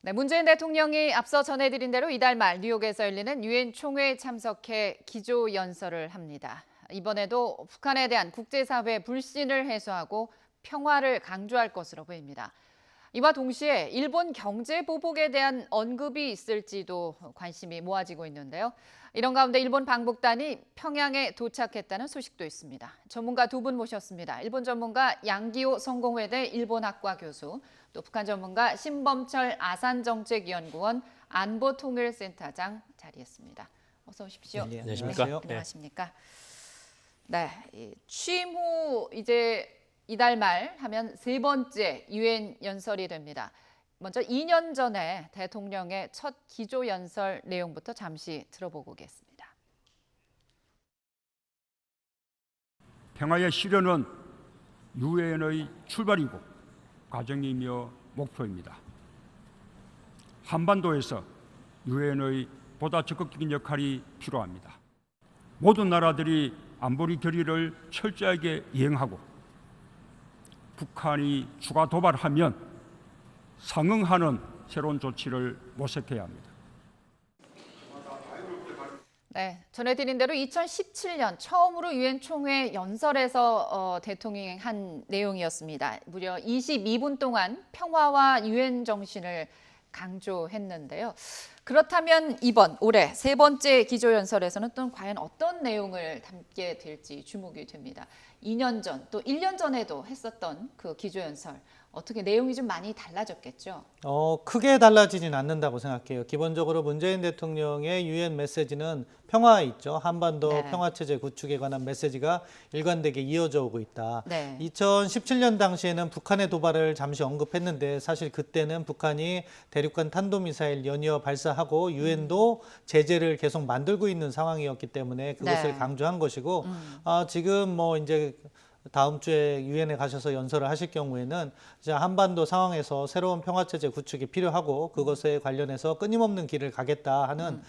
네, 문재인 대통령이 앞서 전해드린 대로 이달 말 뉴욕에서 열리는 유엔 총회에 참석해 기조 연설을 합니다. 이번에도 북한에 대한 국제사회 불신을 해소하고 평화를 강조할 것으로 보입니다. 이와 동시에 일본 경제 보복에 대한 언급이 있을지도 관심이 모아지고 있는데요. 이런 가운데 일본 방북단이 평양에 도착했다는 소식도 있습니다. 전문가 두 분 모셨습니다. 일본 전문가 양기호 성공회대 일본학과 교수, 또 북한 전문가 신범철 아산정책연구원 안보통일센터장 자리했습니다. 어서 오십시오. 네, 안녕하십니까? 네, 안녕하십니까? 네, 취임 후 이제 이달 말 하면 세 번째 유엔 연설이 됩니다. 먼저 2년 전에 대통령의 첫 기조 연설 내용부터 잠시 들어보겠습니다. 평화의 실현은 유엔의 출발이고 과정이며 목표입니다. 한반도에서 유엔의 보다 적극적인 역할이 필요합니다. 모든 나라들이 안보리 결의를 철저하게 이행하고 북한이 추가 도발하면 상응하는 새로운 조치를 모색해야 합니다. 네, 전해드린 대로 2017년 처음으로 유엔 총회 연설에서 대통령이 한 내용이었습니다. 무려 22분 동안 평화와 유엔 정신을 강조했는데요. 그렇다면 이번 올해 세 번째 기조연설에서는 또 과연 어떤 내용을 담게 될지 주목이 됩니다. 2년 전, 또 1년 전에도 했었던 그 기조연설, 어떻게 내용이 좀 많이 달라졌겠죠? 크게 달라지진 않는다고 생각해요. 기본적으로 문재인 대통령의 유엔 메시지는 평화에 있죠. 한반도 네. 평화체제 구축에 관한 메시지가 일관되게 이어져 오고 있다. 네. 2017년 당시에는 북한의 도발을 잠시 언급했는데 사실 그때는 북한이 대륙간 탄도미사일 연이어 발사하고 유엔도 제재를 계속 만들고 있는 상황이었기 때문에 그것을 네. 강조한 것이고 지금 뭐 이제 다음 주에 유엔에 가셔서 연설을 하실 경우에는 이제 한반도 상황에서 새로운 평화체제 구축이 필요하고 그것에 관련해서 끊임없는 길을 가겠다 하는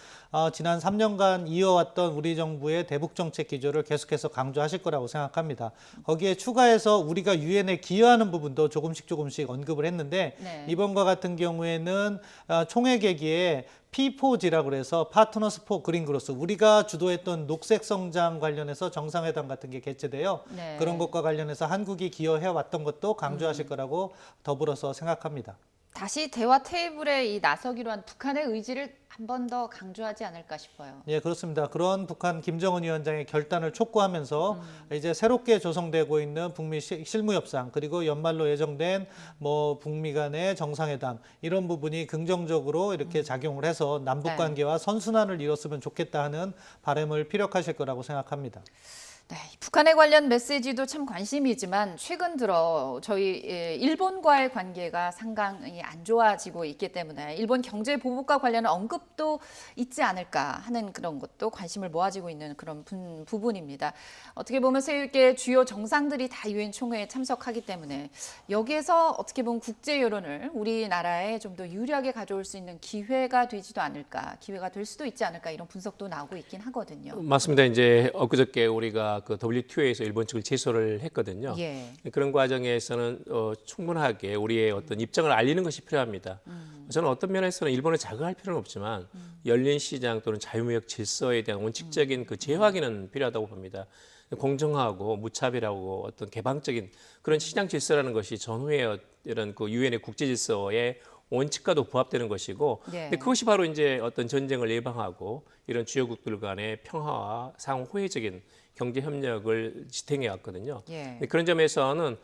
지난 3년간 이어왔던 우리 정부의 대북 정책 기조를 계속해서 강조하실 거라고 생각합니다. 거기에 추가해서 우리가 유엔에 기여하는 부분도 조금씩 언급을 했는데 네. 이번과 같은 경우에는 총회 계기에 P4G라고 해서 파트너스 포 그린 그로스 우리가 주도했던 녹색 성장 관련해서 정상회담 같은 게 개최돼요. 네. 그런 것과 관련해서 한국이 기여해 왔던 것도 강조하실 거라고 더불어서 생각합니다. 다시 대화 테이블에 나서기로 한 북한의 의지를 한 번 더 강조하지 않을까 싶어요. 예, 그렇습니다. 그런 북한 김정은 위원장의 결단을 촉구하면서 이제 새롭게 조성되고 있는 북미 실무협상 그리고 연말로 예정된 뭐 북미 간의 정상회담 이런 부분이 긍정적으로 이렇게 작용을 해서 남북 관계와 선순환을 이뤘으면 좋겠다 하는 바람을 피력하실 거라고 생각합니다. 네, 북한에 관련 메시지도 참 관심이지만 최근 들어 저희 일본과의 관계가 상당히 안 좋아지고 있기 때문에 일본 경제 보복과 관련한 언급도 있지 않을까 하는 그런 것도 관심을 모아지고 있는 그런 부분입니다. 어떻게 보면 세계 주요 정상들이 다 유엔 총회에 참석하기 때문에 여기에서 어떻게 보면 국제 여론을 우리나라에 좀 더 유리하게 가져올 수 있는 기회가 되지도 않을까, 기회가 될 수도 있지 않을까 이런 분석도 나오고 있긴 하거든요. 맞습니다. 이제 엊그저께 우리가 그 WTO에서 일본 측을 제소를 했거든요. 예. 그런 과정에서는 충분하게 우리의 어떤 입장을 알리는 것이 필요합니다. 저는 어떤 면에서는 일본을 자극할 필요는 없지만 열린 시장 또는 자유무역 질서에 대한 원칙적인 그 재확인은 필요하다고 봅니다. 공정하고 무차별하고 어떤 개방적인 그런 시장 질서라는 것이 전후의 이런 그 유엔의 국제 질서의 원칙과도 부합되는 것이고 네. 그것이 바로 이제 어떤 전쟁을 예방하고 이런 주요국들 간의 평화와 상호 호혜적인 경제 협력을 지탱해 왔거든요. 예. 그런 점에서는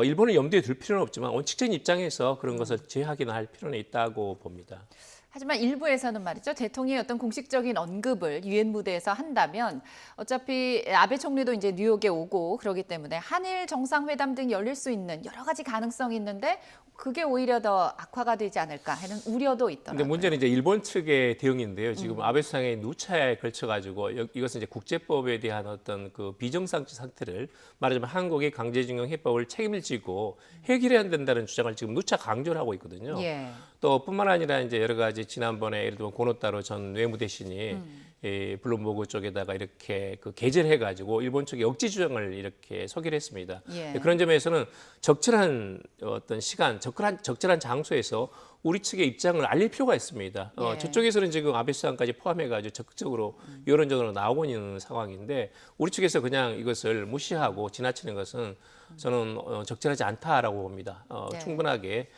일본을 염두에 둘 필요는 없지만 원칙적인 입장에서 그런 것을 재확인할 필요는 있다고 봅니다. 하지만 일부에서는 말이죠. 대통령이 어떤 공식적인 언급을 유엔 무대에서 한다면 어차피 아베 총리도 이제 뉴욕에 오고 그러기 때문에 한일 정상회담 등 열릴 수 있는 여러 가지 가능성이 있는데 그게 오히려 더 악화가 되지 않을까 하는 우려도 있더라고요. 근데 문제는 이제 일본 측의 대응인데요. 지금 아베 수상의 누차에 걸쳐가지고 이것은 이제 국제법에 대한 어떤 그 비정상적 상태를 말하자면 한국이 강제징용 해법을 책임을 지고 해결해야 된다는 주장을 지금 누차 강조를 하고 있거든요. 예. 또 뿐만 아니라 이제 여러 가지 지난번에 예를 들면 고노타로 전 외무대신이 블룸버그 쪽에다가 이렇게 그 게재를 해가지고 일본 측의 억지 주장을 이렇게 소개를 했습니다. 예. 그런 점에서는 적절한 어떤 시간, 적절한 장소에서 우리 측의 입장을 알릴 필요가 있습니다. 예. 저쪽에서는 지금 아베 수상까지 포함해가지고 적극적으로 여론전으로 나오고 있는 상황인데 우리 측에서 그냥 이것을 무시하고 지나치는 것은 저는 적절하지 않다라고 봅니다. 네. 충분하게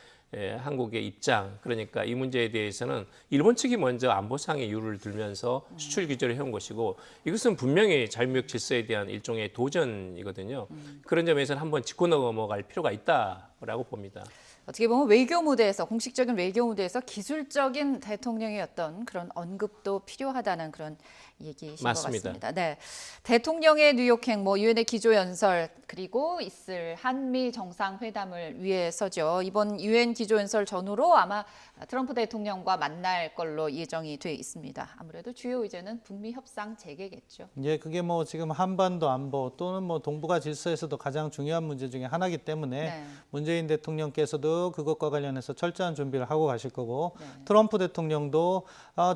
한국의 입장, 그러니까 이 문제에 대해서는 일본 측이 먼저 안보상의 이유를 들면서 수출 규제를 해온 것이고 이것은 분명히 자유무역 질서에 대한 일종의 도전이거든요. 그런 점에서는 한번 짚고 넘어갈 필요가 있다라고 봅니다. 어떻게 보면 외교 무대에서 공식적인 외교 무대에서 기술적인 대통령의 어떤 그런 언급도 필요하다는 그런 얘기이신 맞습니다. 것 같습니다. 네, 대통령의 뉴욕행, 유엔의 기조연설 그리고 있을 한미 정상회담을 위해서죠. 이번 유엔 기조연설 전후로 아마 트럼프 대통령과 만날 걸로 예정이 돼 있습니다. 아무래도 주요 의제는 북미 협상 재개겠죠. 예, 그게 지금 한반도 안보 또는 동북아 질서에서도 가장 중요한 문제 중에 하나이기 때문에 네. 문재인 대통령께서도 그것과 관련해서 철저한 준비를 하고 가실 거고 네. 트럼프 대통령도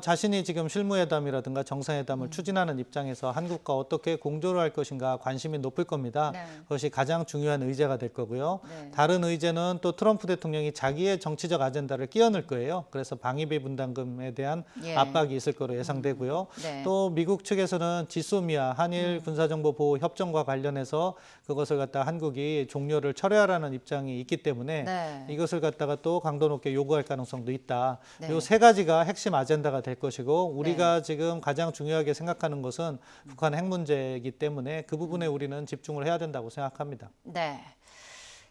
자신이 지금 실무회담이라든가 정상회담을 추진하는 입장에서 한국과 어떻게 공조를 할 것인가 관심이 높을 겁니다. 네. 그것이 가장 중요한 의제가 될 거고요. 네. 다른 의제는 또 트럼프 대통령이 자기의 정치적 아젠다를 끼워넣을 거예요. 그래서 방위비 분담금에 대한 예. 압박이 있을 거로 예상되고요. 네. 또 미국 측에서는 지소미아 한일 군사정보 보호 협정과 관련해서 그것을 갖다 한국이 종료를 철회하라는 입장이 있기 때문에 네. 이것을 갖다가 또 강도 높게 요구할 가능성도 있다. 네. 이 세 가지가 핵심 아젠다가 될 것이고 우리가 지금 가장 중요하게 생각하는 것은 북한 핵 문제이기 때문에 그 부분에 우리는 집중을 해야 된다고 생각합니다. 네.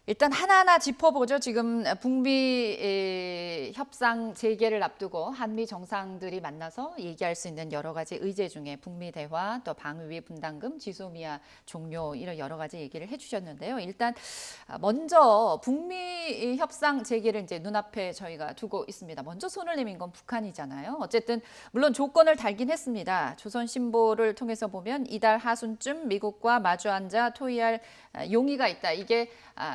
일단 하나하나 짚어보죠. 지금 북미 협상 재개를 앞두고 한미 정상들이 만나서 얘기할 수 있는 여러 가지 의제 중에 북미 대화, 또 방위비 분담금, 지소미아 종료 이런 여러 가지 얘기를 해주셨는데요. 일단 먼저 북미 협상 재개를 이제 눈앞에 저희가 두고 있습니다. 먼저 손을 내민 건 북한이잖아요. 어쨌든 물론 조건을 달긴 했습니다. 조선신보를 통해서 보면 이달 하순쯤 미국과 마주 앉아 토의할 용의가 있다. 이게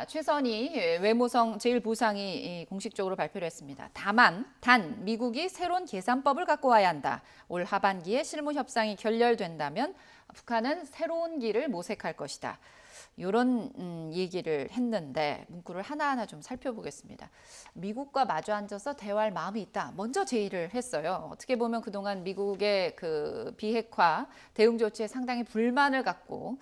최선희 외무성 제1부상이 공식적으로 발표를 했습니다. 단 미국이 새로운 계산법을 갖고 와야 한다. 올 하반기에 실무 협상이 결렬된다면 북한은 새로운 길을 모색할 것이다. 이런 얘기를 했는데 문구를 하나하나 좀 살펴보겠습니다. 미국과 마주 앉아서 대화할 마음이 있다. 먼저 제의를 했어요. 어떻게 보면 그동안 미국의 그 비핵화 대응 조치에 상당히 불만을 갖고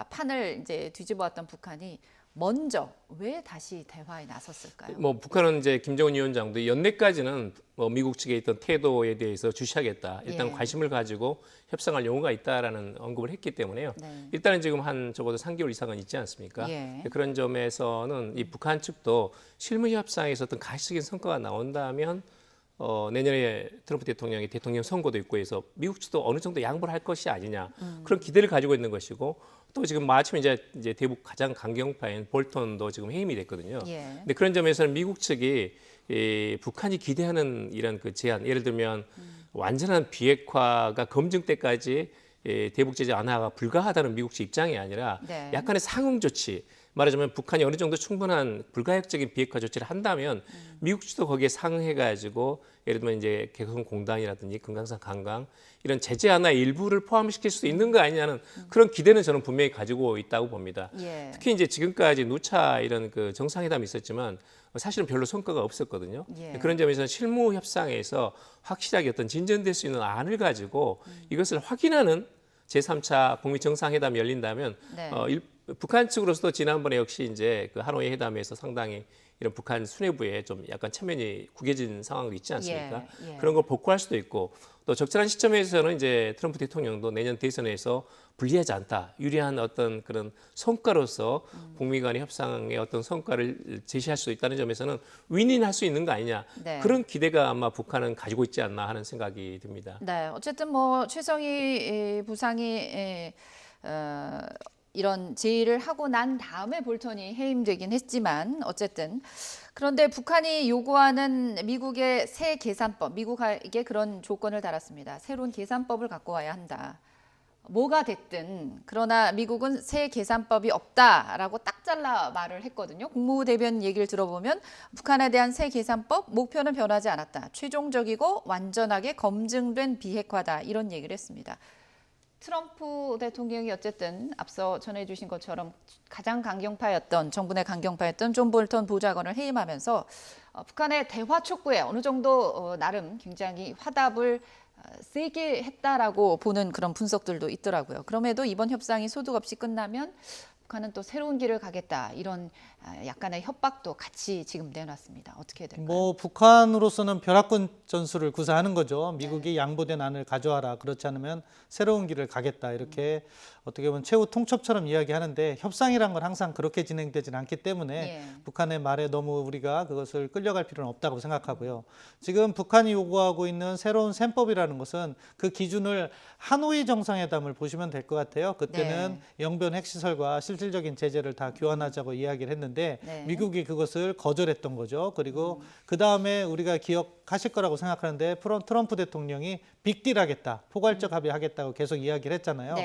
판을 이제 뒤집어왔던 북한이 먼저 왜 다시 대화에 나섰을까요? 북한은 이제 김정은 위원장도 연내까지는 미국 측에 있던 태도에 대해서 주시하겠다. 일단 예. 관심을 가지고 협상할 용의가 있다라는 언급을 했기 때문에요. 네. 일단은 지금 한 적어도 3개월 이상은 있지 않습니까? 예. 그런 점에서는 이 북한 측도 실무 협상에서 어떤 가시적인 성과가 나온다면 내년에 트럼프 대통령이 대통령 선거도 있고 해서 미국 측도 어느 정도 양보를 할 것이 아니냐 그런 기대를 가지고 있는 것이고 또 지금 마침 이제 대북 가장 강경파인 볼턴도 지금 해임이 됐거든요. 예. 근데 그런 점에서는 미국 측이 북한이 기대하는 이런 그 제안, 예를 들면 완전한 비핵화가 검증 때까지 대북 제재 완화가 불가하다는 미국 측 입장이 아니라 네. 약간의 상응 조치. 말하자면 북한이 어느 정도 충분한 불가역적인 비핵화 조치를 한다면 미국 측도 거기에 상응해가지고 예를 들면 이제 개성공단이라든지 금강산 관광 이런 제재 하나의 일부를 포함시킬 수도 있는 거 아니냐는 그런 기대는 저는 분명히 가지고 있다고 봅니다. 예. 특히 이제 지금까지 누차 이런 그 정상회담이 있었지만 사실은 별로 성과가 없었거든요. 예. 그런 점에서 실무 협상에서 확실하게 어떤 진전될 수 있는 안을 가지고 이것을 확인하는 제3차 북미 정상회담이 열린다면 네. 북한 측으로서도 지난번에 역시 이제 그 하노이 회담에서 상당히 이런 북한 수뇌부에 좀 약간 체면이 구겨진 상황도 있지 않습니까? 예, 예. 그런 걸 복구할 수도 있고 또 적절한 시점에서는 이제 트럼프 대통령도 내년 대선에서 불리하지 않다, 유리한 어떤 그런 성과로서 북미 간의 협상의 어떤 성과를 제시할 수 있다는 점에서는 윈윈할 수 있는 거 아니냐 네. 그런 기대가 아마 북한은 가지고 있지 않나 하는 생각이 듭니다. 네, 어쨌든 최성희 부상이 이런 제의를 하고 난 다음에 볼턴이 해임되긴 했지만 어쨌든 그런데 북한이 요구하는 미국의 새 계산법, 미국에게 그런 조건을 달았습니다. 새로운 계산법을 갖고 와야 한다. 뭐가 됐든 그러나 미국은 새 계산법이 없다라고 딱 잘라 말을 했거든요. 국무부 대변인 얘기를 들어보면 북한에 대한 새 계산법 목표는 변하지 않았다. 최종적이고 완전하게 검증된 비핵화다. 이런 얘기를 했습니다. 트럼프 대통령이 어쨌든 앞서 전해주신 것처럼 가장 강경파였던 정부 내 강경파였던 존 볼턴 보좌관을 해임하면서 북한의 대화 촉구에 어느 정도 나름 굉장히 화답을 세게 했다라고 보는 그런 분석들도 있더라고요. 그럼에도 이번 협상이 소득 없이 끝나면 북한은 또 새로운 길을 가겠다 이런 약간의 협박도 같이 지금 내놨습니다. 어떻게 해야 될까요? 뭐 북한으로서는 벼락군 전술을 구사하는 거죠. 미국이 양보된 안을 가져와라. 그렇지 않으면 새로운 길을 가겠다. 이렇게 어떻게 보면 최후 통첩처럼 이야기하는데 협상이란 건 항상 그렇게 진행되지는 않기 때문에 북한의 말에 너무 우리가 그것을 끌려갈 필요는 없다고 생각하고요. 지금 북한이 요구하고 있는 새로운 셈법이라는 것은 그 기준을 하노이 정상회담을 보시면 될 것 같아요. 그때는 영변 핵시설과 실질적인 제재를 다 교환하자고 이야기를 했는데 미국이 그것을 거절했던 거죠. 그리고 그 다음에 우리가 기억하실 거라고 생각하는데 트럼프 대통령이 빅딜하겠다, 포괄적 합의하겠다고 계속 이야기를 했잖아요.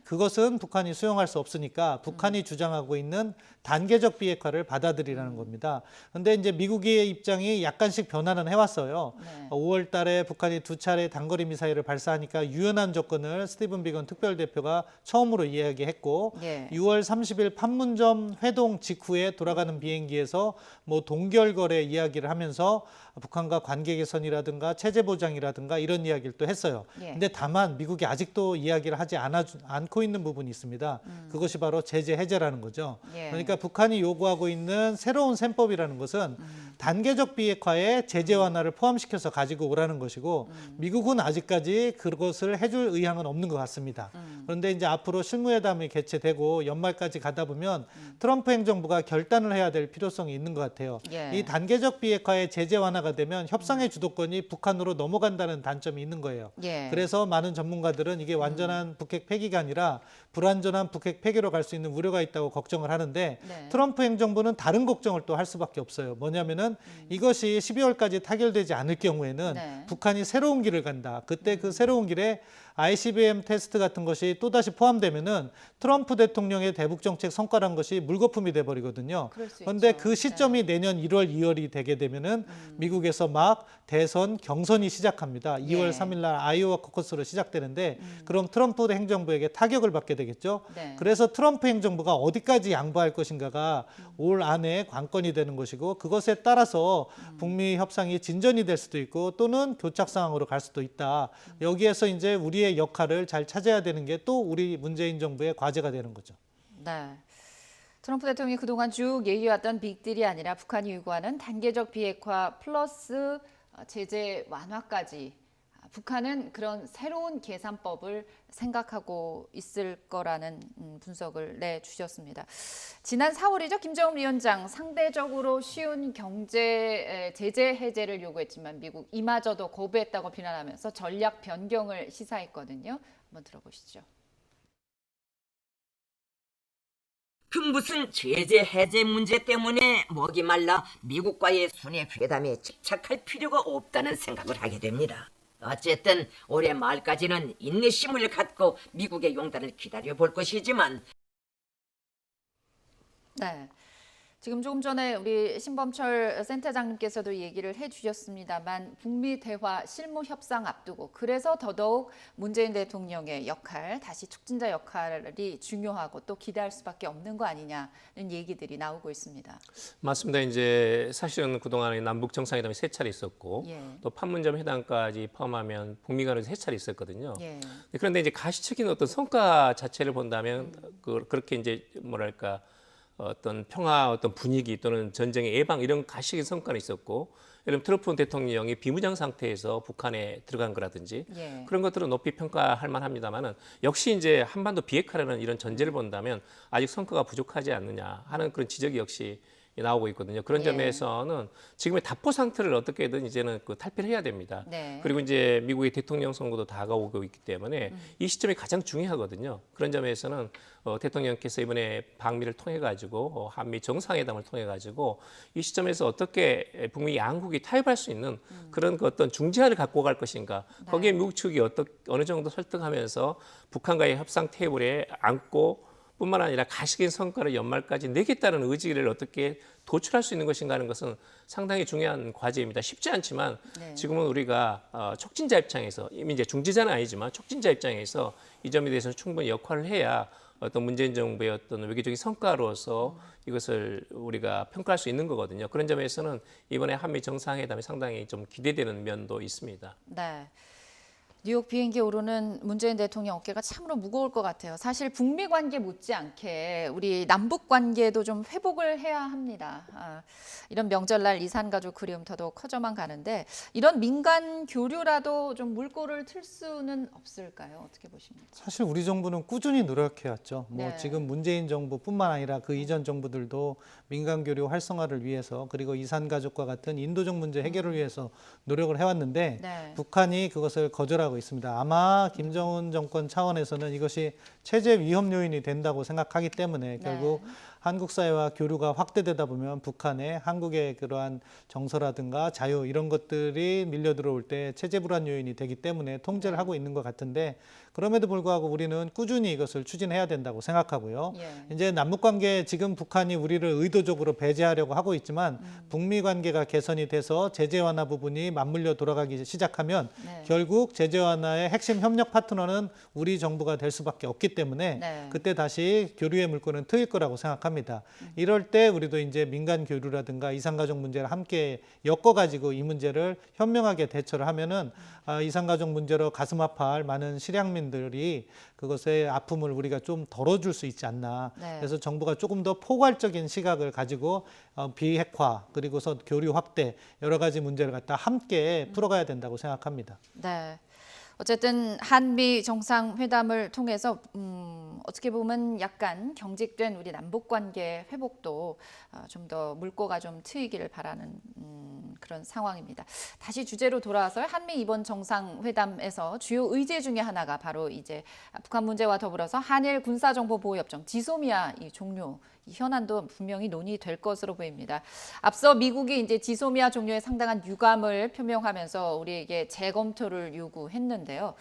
그것은 북한이 수용할 수 없으니까 북한이 주장하고 있는 단계적 비핵화를 받아들이라는 겁니다. 그런데 이제 미국의 입장이 약간씩 변화는 해왔어요. 5월 달에 북한이 2차례 단거리 미사일을 발사하니까 유연한 조건을 스티븐 비건 특별대표가 처음으로 이야기했고 6월 30일 판문점 회동 직후에 돌아가는 비행기에서 뭐 동결거래 이야기를 하면서 북한과 관계 개선이라든가 체제 보장이라든가 이런 이야기를 또 했어요. 근데 다만 미국이 아직도 이야기를 하지 않고 있는 부분이 있습니다. 그것이 바로 제재 해제라는 거죠. 그러니까 북한이 요구하고 있는 새로운 셈법이라는 것은 단계적 비핵화에 제재 완화를 포함시켜서 가지고 오라는 것이고 미국은 아직까지 그것을 해줄 의향은 없는 것 같습니다. 그런데 이제 앞으로 실무회담이 개최되고 연말까지 가다 보면 트럼프 행정부가 결단을 해야 될 필요성이 있는 것 같아요. 이 단계적 비핵화의 제재 완화가 되면 협상의 주도권이 북한으로 넘어간다는 단점이 있는 거예요. 그래서 많은 전문가들은 이게 완전한 북핵 폐기가 아니라 불완전한 북핵 폐기로 갈 수 있는 우려가 있다고 걱정을 하는데 트럼프 행정부는 다른 걱정을 또 할 수밖에 없어요. 뭐냐면은 이것이 12월까지 타결되지 않을 경우에는 북한이 새로운 길을 간다. 그때 그 새로운 길에 ICBM 테스트 같은 것이 또다시 포함되면은 트럼프 대통령의 대북 정책 성과란 것이 물거품이 돼 버리거든요. 그런데 그 시점이 내년 1월, 2월이 되게 되면은 미국에서 막 대선 경선이 시작합니다. 2월 3일 날 아이오와 코커스로 시작되는데 그럼 트럼프 행정부에게 타격을 받게 되겠죠. 그래서 트럼프 행정부가 어디까지 양보할 것인가가 올 안에 관건이 되는 것이고 그것에 따라서 북미 협상이 진전이 될 수도 있고 또는 교착 상황으로 갈 수도 있다. 여기에서 이제 우리의 역할을 잘 찾아야 되는 게 또 우리 문재인 정부의 과제가 되는 거죠. 트럼프 대통령이 그동안 쭉 얘기해왔던 빅딜이 아니라 북한이 요구하는 단계적 비핵화 플러스 제재 완화까지 북한은 그런 새로운 계산법을 생각하고 있을 거라는 분석을 내주셨습니다. 지난 4월이죠. 김정은 위원장 상대적으로 쉬운 경제 제재 해제를 요구했지만 미국 이마저도 거부했다고 비난하면서 전략 변경을 시사했거든요. 한번 들어보시죠. 그 무슨 제재 해제 문제 때문에 목이 말라 미국과의 순회 회담에 집착할 필요가 없다는 생각을 하게 됩니다. 어쨌든 올해 말까지는 인내심을 갖고 미국의 용단을 기다려볼 것이지만 지금 조금 전에 우리 신범철 센터장님께서도 얘기를 해주셨습니다만 북미 대화 실무 협상 앞두고 그래서 더더욱 문재인 대통령의 역할, 다시 촉진자 역할이 중요하고 또 기대할 수밖에 없는 거 아니냐는 얘기들이 나오고 있습니다. 맞습니다. 이제 사실은 그동안에 남북 정상회담이 3차례 있었고 또 판문점 회담까지 포함하면 북미 간에 3차례 있었거든요. 그런데 이제 가시적인 어떤 성과 자체를 본다면 그렇게 이제 뭐랄까 어떤 평화 어떤 분위기 또는 전쟁의 예방 이런 가시적인 성과는 있었고 예를 들면 트럼프 대통령이 비무장 상태에서 북한에 들어간 거라든지 그런 것들은 높이 평가할 만합니다만은 역시 이제 한반도 비핵화라는 이런 전제를 본다면 아직 성과가 부족하지 않느냐 하는 그런 지적이 역시 나오고 있거든요. 그런 예. 점에서는 지금의 답보 상태를 어떻게든 이제는 그 탈피를 해야 됩니다. 네. 그리고 이제 미국의 대통령 선거도 다가오고 있기 때문에 이 시점이 가장 중요하거든요. 그런 점에서는 대통령께서 이번에 방미를 통해 가지고 한미 정상회담을 통해 가지고 이 시점에서 어떻게 북미 양국이 타협할 수 있는 그런 그 어떤 중재안을 갖고 갈 것인가. 거기에 미국 측이 어느 정도 설득하면서 북한과의 협상 테이블에 앉고 뿐만 아니라 가시적인 성과를 연말까지 내겠다는 의지를 어떻게 도출할 수 있는 것인가 하는 것은 상당히 중요한 과제입니다. 쉽지 않지만 네. 지금은 우리가 촉진자 입장에서 이미 이제 중재자는 아니지만 촉진자 입장에서 이 점에 대해서 충분히 역할을 해야 어떤 문재인 정부의 어떤 외교적인 성과로서 이것을 우리가 평가할 수 있는 거거든요. 그런 점에서는 이번에 한미 정상회담이 상당히 좀 기대되는 면도 있습니다. 네. 뉴욕 비행기 오르는 문재인 대통령 어깨가 참으로 무거울 것 같아요. 사실 북미 관계 못지않게 우리 남북 관계도 좀 회복을 해야 합니다. 이런 명절날 이산가족 그리움 더더욱 커져만 가는데 이런 민간 교류라도 좀 물꼬를 틀 수는 없을까요? 어떻게 보십니까? 사실 우리 정부는 꾸준히 노력해왔죠. 뭐 네. 지금 문재인 정부뿐만 아니라 그 이전 정부들도 민간 교류 활성화를 위해서 그리고 이산 가족과 같은 인도적 문제 해결을 위해서 노력을 해왔는데 네. 북한이 그것을 거절하고 있습니다. 아마 김정은 정권 차원에서는 이것이 체제 위험 요인이 된다고 생각하기 때문에 결국 한국 사회와 교류가 확대되다 보면 북한의 한국의 그러한 정서라든가 자유 이런 것들이 밀려 들어올 때 체제 불안 요인이 되기 때문에 통제를 하고 있는 것 같은데 그럼에도 불구하고 우리는 꾸준히 이것을 추진해야 된다고 생각하고요. 예. 이제 남북 관계 지금 북한이 우리를 의도적으로 배제하려고 하고 있지만 북미 관계가 개선이 돼서 제재 완화 부분이 맞물려 돌아가기 시작하면 네. 결국 제재 완화의 핵심 협력 파트너는 우리 정부가 될 수밖에 없기 때문에 네. 그때 다시 교류의 물꼬는 트일 거라고 생각합니다. 이럴 때 우리도 이제 민간 교류라든가 이산가족 문제를 함께 엮어가지고 이 문제를 현명하게 대처를 하면은 이산가족 문제로 가슴 아파할 많은 실향민들이 그것의 아픔을 우리가 좀 덜어줄 수 있지 않나. 네. 그래서 정부가 조금 더 포괄적인 시각을 가지고 비핵화 그리고서 교류 확대 여러 가지 문제를 갖다 함께 풀어가야 된다고 생각합니다. 네. 어쨌든 한미 정상회담을 통해서 어떻게 보면 약간 경직된 우리 남북 관계 회복도 좀 더 물꼬가 좀 트이기를 바라는 그런 상황입니다. 다시 주제로 돌아와서 한미 이번 정상회담에서 주요 의제 중에 하나가 바로 이제 북한 문제와 더불어서 한일 군사정보보호협정 지소미아 이 종료 이 현안도 분명히 논의될 것으로 보입니다. 앞서 미국이 이제 지소미아 종료에 상당한 유감을 표명하면서 우리에게 재검토를 요구했는데요.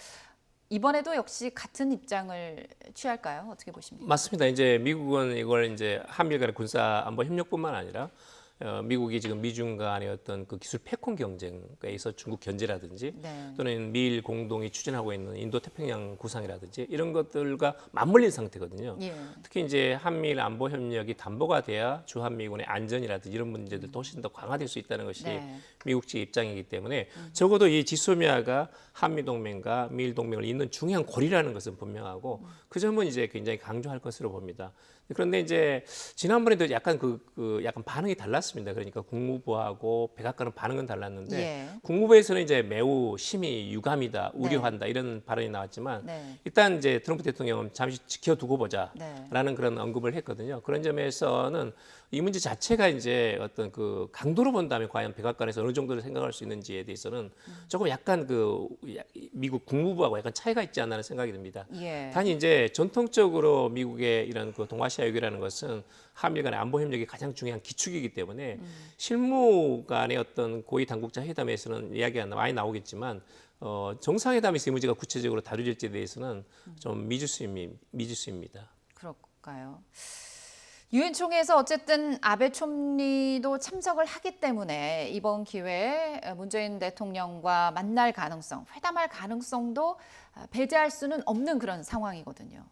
이번에도 역시 같은 입장을 취할까요? 어떻게 보십니까? 맞습니다. 이제 미국은 이걸 이제 한미 간의 군사 안보 협력뿐만 아니라 미국이 지금 미중 간의 어떤 그 기술 패권 경쟁에 있어 중국 견제라든지 네. 또는 미일 공동이 추진하고 있는 인도 태평양 구상이라든지 이런 것들과 맞물린 상태거든요. 예. 특히 이제 한미일 안보 협력이 담보가 돼야 주한미군의 안전이라든지 이런 문제들도 훨씬 더 강화될 수 있다는 것이 네. 미국 측의 입장이기 때문에 적어도 이 지소미아가 한미 동맹과 미일 동맹을 잇는 중요한 고리라는 것은 분명하고 그 점은 이제 굉장히 강조할 것으로 봅니다. 그런데 이제 지난번에도 약간 약간 반응이 달랐습니다. 그러니까 국무부하고 백악관은 반응은 달랐는데 예. 국무부에서는 이제 매우 심히 유감이다, 우려한다 이런 발언이 나왔지만 네. 일단 이제 트럼프 대통령은 잠시 지켜두고 보자라는 네. 그런 언급을 했거든요. 그런 점에서는 이 문제 자체가 이제 어떤 그 강도로 본다면 과연 백악관에서 어느 정도를 생각할 수 있는지에 대해서는 조금 약간 미국 국무부하고 약간 차이가 있지 않나는 생각이 듭니다. 예. 단지 이제 전통적으로 미국의 이런 그 동아시아 외교라는 것은 한미 간의 안보 협력이 가장 중요한 기축이기 때문에 실무 간의 어떤 고위 당국자 회담에서는 이야기가 많이 나오겠지만 정상회담에서 이 문제가 구체적으로 다뤄질지에 대해서는 좀 미지수입니다. 그럴까요? 유엔 총회에서 어쨌든 아베 총리도 참석을 하기 때문에 이번 기회에 문재인 대통령과 만날 가능성, 회담할 가능성도 배제할 수는 없는 그런 상황이거든요.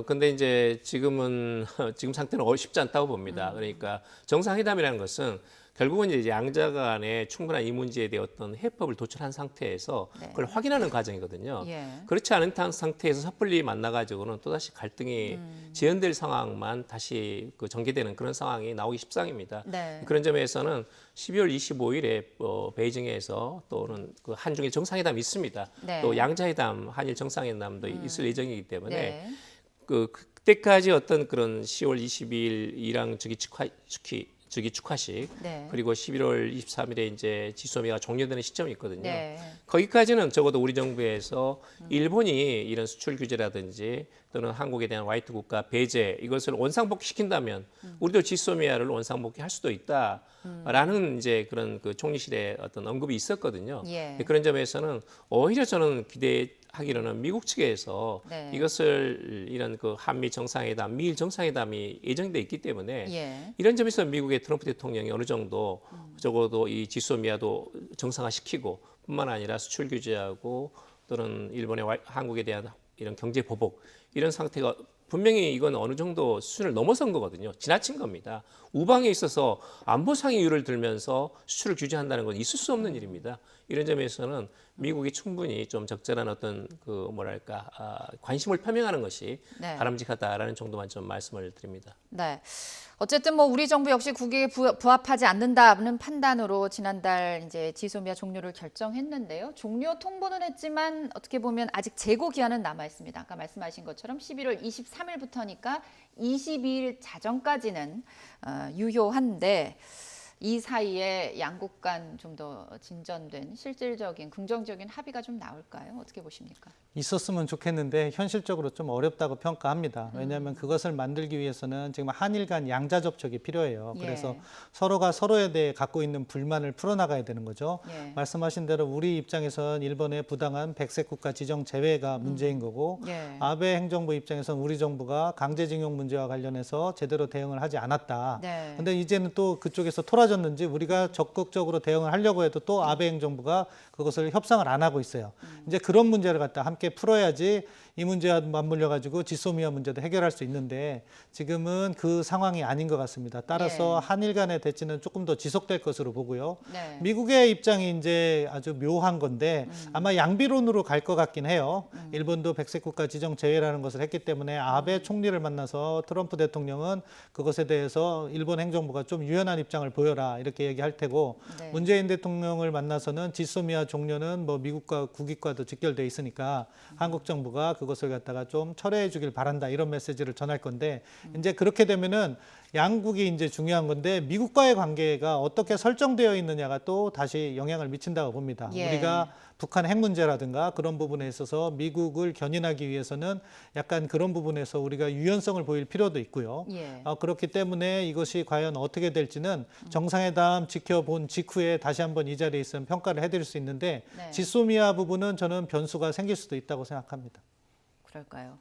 근데 이제 지금 상태는 쉽지 않다고 봅니다. 그러니까 정상회담이라는 것은 결국은 이제 양자 간에 충분한 이 문제에 대해 어떤 해법을 도출한 상태에서 네. 그걸 확인하는 과정이거든요. 예. 그렇지 않은 상태에서 섣불리 만나가지고는 또다시 갈등이 재현될 상황만 다시 전개되는 그런 상황이 나오기 십상입니다. 네. 그런 점에서는 12월 25일에 베이징에서 또는 그 한중일 정상회담이 있습니다. 네. 또 양자회담, 한일 정상회담도 있을 예정이기 때문에 네. 그때까지 어떤 그런 10월 22일 이랑 즉위 축하식 네. 그리고 11월 23일에 이제 지소미아가 종료되는 시점이 있거든요. 네. 거기까지는 적어도 우리 정부에서 일본이 이런 수출 규제라든지 또는 한국에 대한 화이트 국가 배제 이것을 원상복귀시킨다면 우리도 지소미아를 원상복귀할 수도 있다라는 이제 그런 그 총리실의 어떤 언급이 있었거든요. 예. 그런 점에서는 오히려 저는 기대하기로는 미국 측에서 네. 이것을 이런 그 한미 정상회담, 미일 정상회담이 예정돼 있기 때문에 예. 이런 점에서 미국의 트럼프 대통령이 어느 정도 적어도 이 지소미아도 정상화시키고 뿐만 아니라 수출 규제하고 또는 일본의 한국에 대한 이런 경제 보복 이런 상태가 분명히 이건 어느 정도 수준을 넘어선 거거든요. 지나친 겁니다. 우방에 있어서 안보 상의 이유를 들면서 수출을 규제한다는 건 있을 수 없는 일입니다. 이런 점에서는 미국이 충분히 좀 적절한 어떤 그 뭐랄까 관심을 표명하는 것이 네. 바람직하다라는 정도만 좀 말씀을 드립니다. 네. 어쨌든 뭐 우리 정부 역시 국익에 부합하지 않는다는 판단으로 지난달 이제 지소미아 종료를 결정했는데요. 종료 통보는 했지만 어떻게 보면 아직 재고 기한은 남아 있습니다. 아까 말씀하신 것처럼 11월 23일부터니까 22일 자정까지는 유효한데 이 사이에 양국 간 좀 더 진전된 실질적인 긍정적인 합의가 좀 나올까요? 어떻게 보십니까? 있었으면 좋겠는데 현실적으로 좀 어렵다고 평가합니다. 왜냐하면 그것을 만들기 위해서는 지금 한일 간 양자 접촉이 필요해요. 예. 그래서 서로가 서로에 대해 갖고 있는 불만을 풀어나가야 되는 거죠. 예. 말씀하신 대로 우리 입장에서는 일본의 부당한 백색 국가 지정 제외가 문제인 거고 예. 아베 행정부 입장에서는 우리 정부가 강제징용 문제와 관련해서 제대로 대응을 하지 않았다. 네. 근데 이제는 또 그쪽에서 토라졌는지 우리가 적극적으로 대응을 하려고 해도 또 아베 행정부가 그것을 협상을 안 하고 있어요. 이제 그런 문제를 갖다 함께 풀어야지 이 문제와 맞물려 가지고 지소미아 문제도 해결할 수 있는데 지금은 그 상황이 아닌 것 같습니다. 따라서 예. 한일 간의 대치는 조금 더 지속될 것으로 보고요. 네. 미국의 입장이 이제 아주 묘한 건데 아마 양비론으로 갈 것 같긴 해요. 일본도 백색 국가 지정 제외라는 것을 했기 때문에 아베 총리를 만나서 트럼프 대통령은 그것에 대해서 일본 행정부가 좀 유연한 입장을 보여라 이렇게 얘기할 테고 네. 문재인 대통령을 만나서는 지소미아 종료는 뭐 미국과 국익과도 직결돼 있으니까 한국 정부가 그것을 갖다가 좀 철회해 주길 바란다 이런 메시지를 전할 건데 이제 그렇게 되면은 양국이 이제 중요한 건데 미국과의 관계가 어떻게 설정되어 있느냐가 또 다시 영향을 미친다고 봅니다. 예. 우리가 북한 핵 문제라든가 그런 부분에 있어서 미국을 견인하기 위해서는 약간 그런 부분에서 우리가 유연성을 보일 필요도 있고요. 예. 그렇기 때문에 이것이 과연 어떻게 될지는 정상회담 지켜본 직후에 다시 한번 이 자리에 있으면 평가를 해드릴 수 있는데 네. 지소미아 부분은 저는 변수가 생길 수도 있다고 생각합니다. 그럴까요?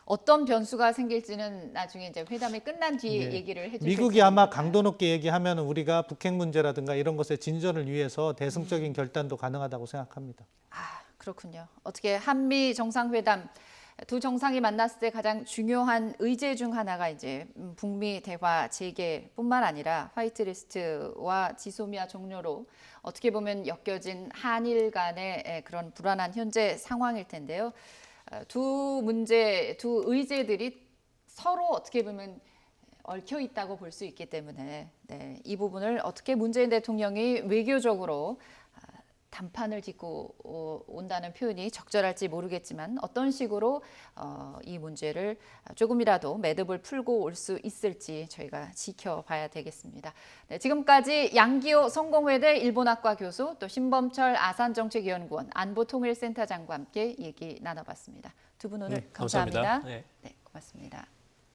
어떤 변수가 생길지는 나중에 이제 회담이 끝난 뒤에 예. 얘기를 해주실 미국이 아마 테니까요. 강도 높게 얘기하면 우리가 북핵 문제라든가 이런 것의 진전을 위해서 대승적인 결단도 가능하다고 생각합니다. 아, 그렇군요. 어떻게 한미 정상회담 두 정상이 만났을 때 가장 중요한 의제 중 하나가 이제 북미 대화 재개뿐만 아니라 화이트리스트와 지소미아 종료로 어떻게 보면 엮여진 한일 간의 그런 불안한 현재 상황일 텐데요. 두 의제들이 서로 어떻게 보면 얽혀 있다고 볼 수 있기 때문에 네, 이 부분을 어떻게 문재인 대통령이 외교적으로 단판을 짚고 온다는 표현이 적절할지 모르겠지만 어떤 식으로 이 문제를 조금이라도 매듭을 풀고 올 수 있을지 저희가 지켜봐야 되겠습니다. 네, 지금까지 양기호 성공회대 일본학과 교수 또 신범철 아산정책연구원 안보통일센터장과 함께 얘기 나눠봤습니다. 두 분 오늘 감사합니다. 감사합니다. 네. 네, 고맙습니다.